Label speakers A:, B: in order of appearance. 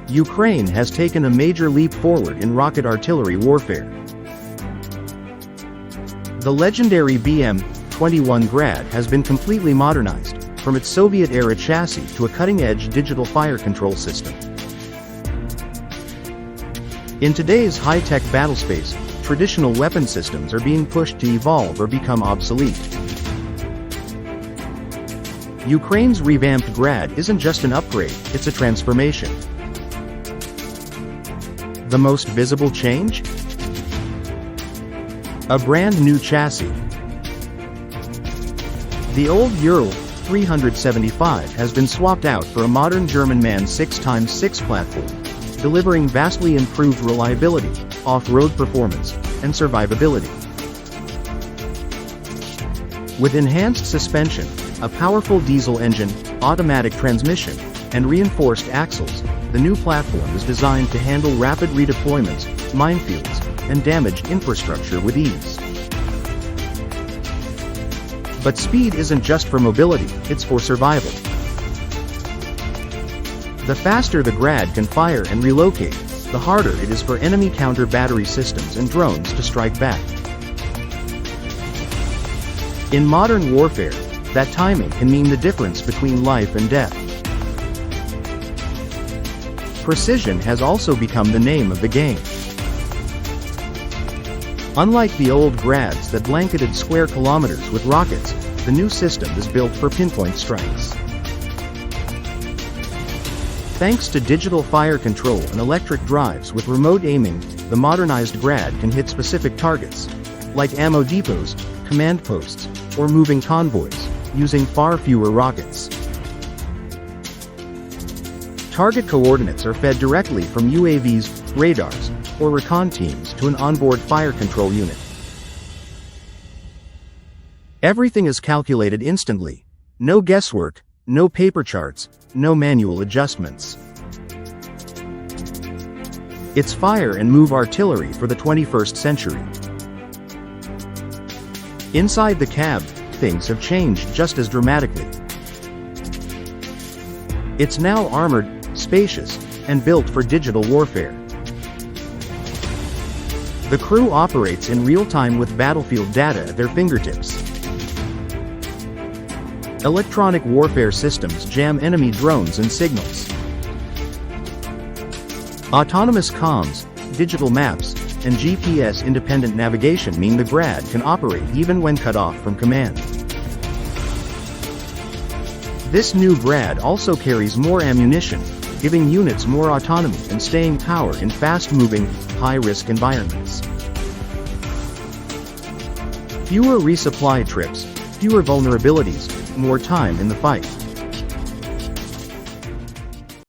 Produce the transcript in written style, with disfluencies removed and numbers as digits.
A: Ukraine has taken a major leap forward in rocket artillery warfare. The legendary BM-21 Grad has been completely modernized, from its Soviet-era chassis to a cutting-edge digital fire control system. In today's high-tech battlespace, traditional weapon systems are being pushed to evolve or become obsolete. Ukraine's revamped Grad isn't just an upgrade, it's a transformation. The most visible change? A brand new chassis. The old Ural 375 has been swapped out for a modern German MAN 6x6 platform, delivering vastly improved reliability, off-road performance, and survivability. With enhanced suspension, a powerful diesel engine, automatic transmission, and reinforced axles, the new platform is designed to handle rapid redeployments, minefields, and damaged infrastructure with ease. But speed isn't just for mobility, it's for survival. The faster the Grad can fire and relocate, the harder it is for enemy counter-battery systems and drones to strike back. In modern warfare, that timing can mean the difference between life and death. Precision has also become the name of the game. Unlike the old Grads that blanketed square kilometers with rockets, the new system is built for pinpoint strikes. Thanks to digital fire control and electric drives with remote aiming, the modernized Grad can hit specific targets, like ammo depots, command posts, or moving convoys, using far fewer rockets. Target coordinates are fed directly from UAVs, radars, or recon teams to an onboard fire control unit. Everything is calculated instantly. No guesswork, no paper charts, no manual adjustments. It's fire and move artillery for the 21st century. Inside the cab, things have changed just as dramatically. It's now armored, spacious, and built for digital warfare. The crew operates in real time with battlefield data at their fingertips. Electronic warfare systems jam enemy drones and signals. Autonomous comms, digital maps, and GPS-independent navigation mean the Grad can operate even when cut off from command. This new Grad also carries more ammunition, giving units more autonomy and staying power in fast-moving, high-risk environments. Fewer resupply trips, fewer vulnerabilities, more time in the fight.